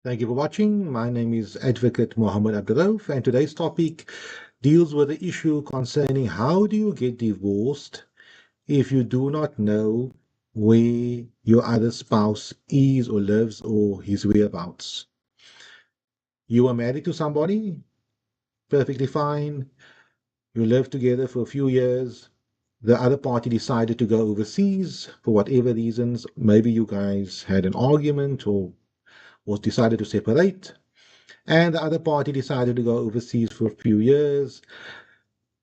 Thank you for watching. My name is Advocate Mohammed Abduroaf, and today's topic deals with the issue concerning how do you get divorced if you do not know where your other spouse is or lives or his whereabouts. You are married to somebody, perfectly fine. You live together for a few years. The other party decided to go overseas for whatever reasons. Maybe you guys had an argument or decided to separate. And the other party decided to go overseas for a few years.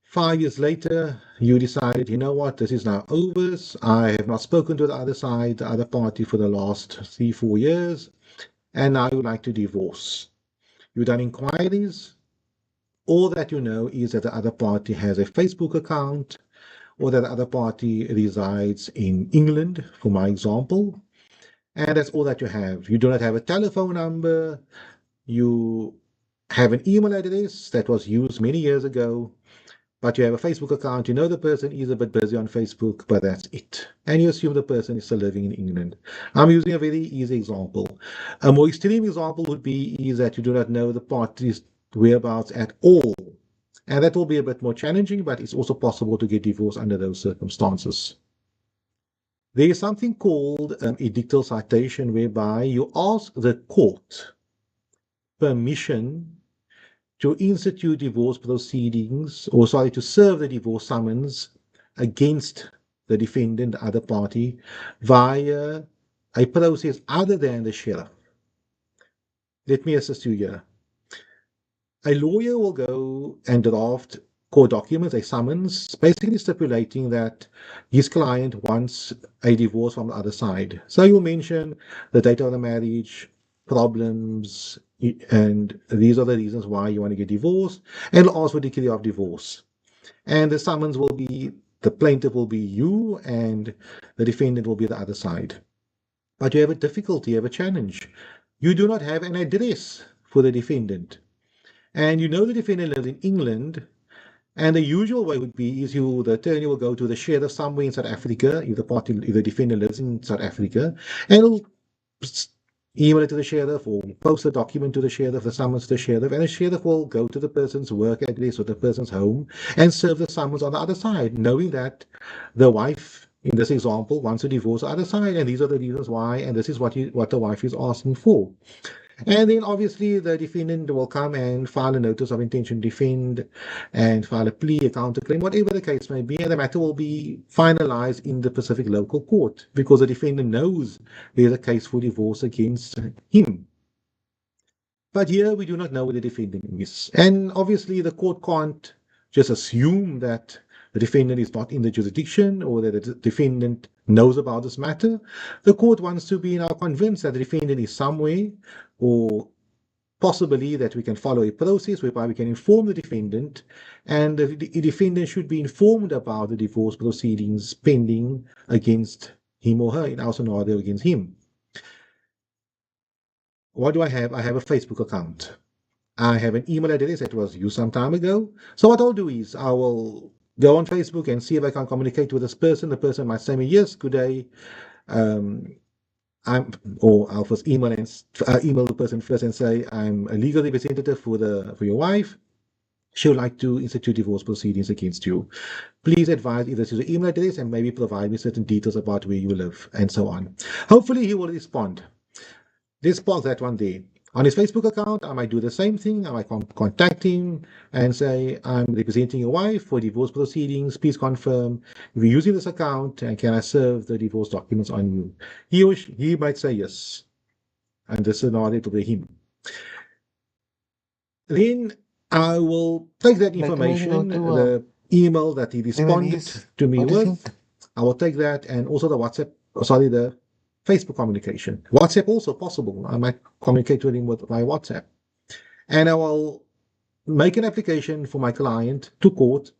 5 years later, you decided, you know what, this is now over. I have not spoken to the other side, the other party, for the last 3, 4 years, and now you would like to divorce. You've done inquiries. All that you know is that the other party has a Facebook account, or that the other party resides in England, for my example, and that's all that you have. You do not have a telephone number. You have an email address that was used many years ago, but you have a Facebook account. You know the person is a bit busy on Facebook, but that's it. And you assume the person is still living in England. I'm using a very easy example. A more extreme example would be is that you do not know the party's whereabouts at all. And that will be a bit more challenging, but it's also possible to get divorced under those circumstances. There is something called edictal citation, whereby you ask the court permission to institute divorce proceedings, or to serve the divorce summons against the defendant, the other party, via a process other than the sheriff. Let me assist you here. A lawyer will go and draft court documents, a summons, basically stipulating that his client wants a divorce from the other side. So you'll mention the date of the marriage, problems, and these are the reasons why you want to get divorced, and also decree of divorce. And the summons will be, the plaintiff will be you, and the defendant will be the other side. But you have a difficulty, you have a challenge. You do not have an address for the defendant. And you know the defendant lives in England, and the usual way would be is the attorney will go to the sheriff somewhere in South Africa, if the defendant lives in South Africa, and he'll email it to the sheriff or post the document to the sheriff, the summons to the sheriff, and the sheriff will go to the person's work address or the person's home and serve the summons on the other side, knowing that the wife, in this example, wants to divorce the other side, and these are the reasons why, and this is what the wife is asking for. And then obviously the defendant will come and file a notice of intention to defend and file a plea, a counterclaim, whatever the case may be, and the matter will be finalized in the Pacific local court because the defendant knows there's a case for divorce against him. But here we do not know where the defendant is. And obviously the court can't just assume that the defendant is not in the jurisdiction or that the defendant knows about this matter. The court wants to be now convinced that the defendant is somewhere, or possibly that we can follow a process whereby we can inform the defendant, and the defendant should be informed about the divorce proceedings pending against him or her, in our scenario against him. What do I have? I have a Facebook account. I have an email address that was used some time ago. So what I'll do is I will go on Facebook and see if I can communicate with this person. The person might say me, yes, good day. I'll first email the person first and say, I'm a legal representative for your wife. She would like to institute divorce proceedings against you. Please advise either to the email address and maybe provide me certain details about where you live and so on. Hopefully he will respond. Let's pause that one day. On his Facebook account, I might do the same thing. I might contact him and say, I'm representing your wife for divorce proceedings. Please confirm if you're using this account and can I serve the divorce documents on you? He might say yes. And this scenario to be him. Then I will take that information, the email that he responded to me with. I will take that and also the the Facebook communication. WhatsApp also possible. I might communicate with him with my WhatsApp. And I will make an application for my client to court,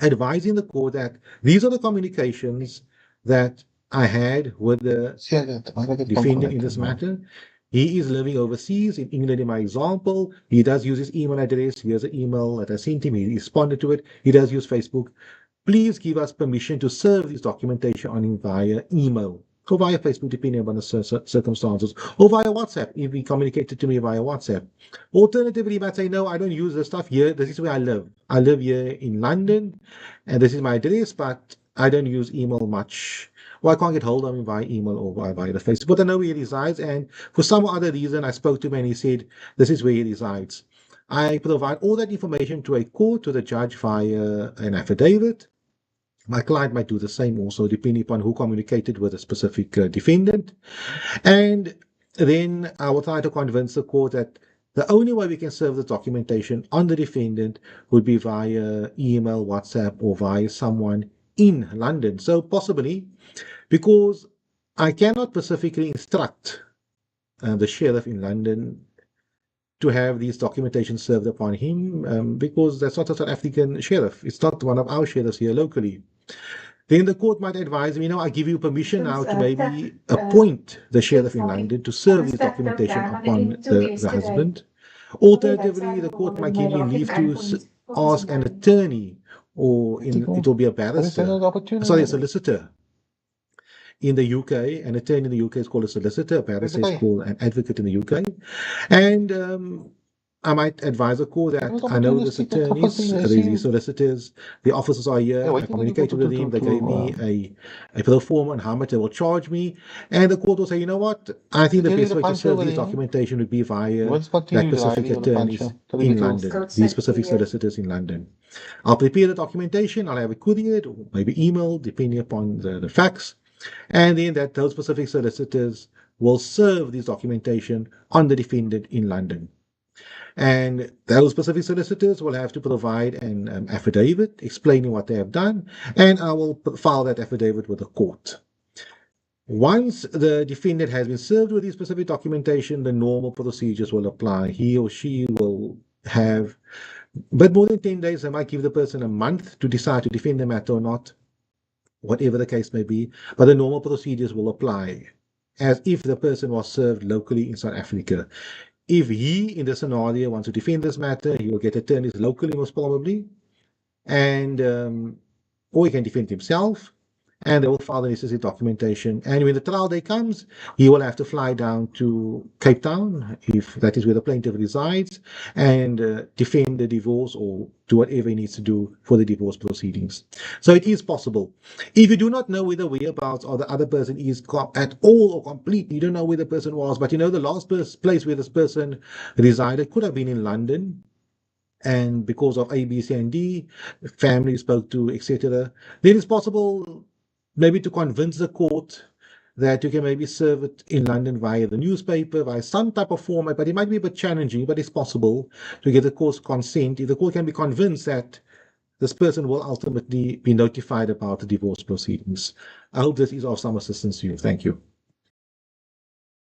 advising the court that these are the communications that I had with the defendant in this matter. He is living overseas in England in my example. He does use his email address. Here's an email that I sent him. He responded to it. He does use Facebook. Please give us permission to serve this documentation on him via email. or via Facebook, depending upon the circumstances, or via WhatsApp, if he communicated to me via WhatsApp. Alternatively, he might say, no, I don't use this stuff here. This is where I live. I live here in London, and this is my address, but I don't use email much. Or I can't get hold of him via email or via the Facebook. But I know where he resides, and for some other reason, I spoke to him and he said, this is where he resides. I provide all that information to a court, to the judge via an affidavit. My client might do the same also, depending upon who communicated with a specific defendant. And then I will try to convince the court that the only way we can serve the documentation on the defendant would be via email, WhatsApp, or via someone in London. So possibly, because I cannot specifically instruct the sheriff in London to have these documentation served upon him, because that's not a South African sheriff. It's not one of our sheriffs here locally. Then the court might advise me, I give you permission now to maybe appoint the sheriff in London to serve this documentation upon the husband. Alternatively, the court might give me leave to ask an attorney, or it will be a barrister, sorry, a solicitor. In the UK, an attorney in the UK is called a solicitor, a barrister is called an advocate in the UK. And I might advise the court that I know this attorneys, these solicitors, the officers are here, I communicated with them, they gave me a pro forma on how much they will charge me, and the court will say, you know what, I think the best way to serve this documentation would be via that specific attorneys in London, these specific solicitors in London. I'll prepare the documentation, I'll have it couriered, or maybe emailed, depending upon the facts, and then that those specific solicitors will serve this documentation on the defendant in London. And those specific solicitors will have to provide an affidavit explaining what they have done, and I will file that affidavit with the court. Once the defendant has been served with this specific documentation, the normal procedures will apply. He or she will have, but more than 10 days, I might give the person a month to decide to defend the matter or not, whatever the case may be, but the normal procedures will apply as if the person was served locally in South Africa. If he, in the scenario, wants to defend this matter, he will get attorneys locally, most probably, and or he can defend himself, and they will file the necessary documentation. And when the trial day comes, he will have to fly down to Cape Town, if that is where the plaintiff resides, and defend the divorce or do whatever he needs to do for the divorce proceedings. So it is possible. If you do not know where the whereabouts or the other person is at all or completely, you don't know where the person was, but you know the last place where this person resided could have been in London, and because of A, B, C, and D, family spoke to, etc., then it's possible maybe to convince the court that you can maybe serve it in London via the newspaper, via some type of format, but it might be a bit challenging, but it's possible to get the court's consent. If the court can be convinced that this person will ultimately be notified about the divorce proceedings. I hope this is of some assistance to you. Thank you.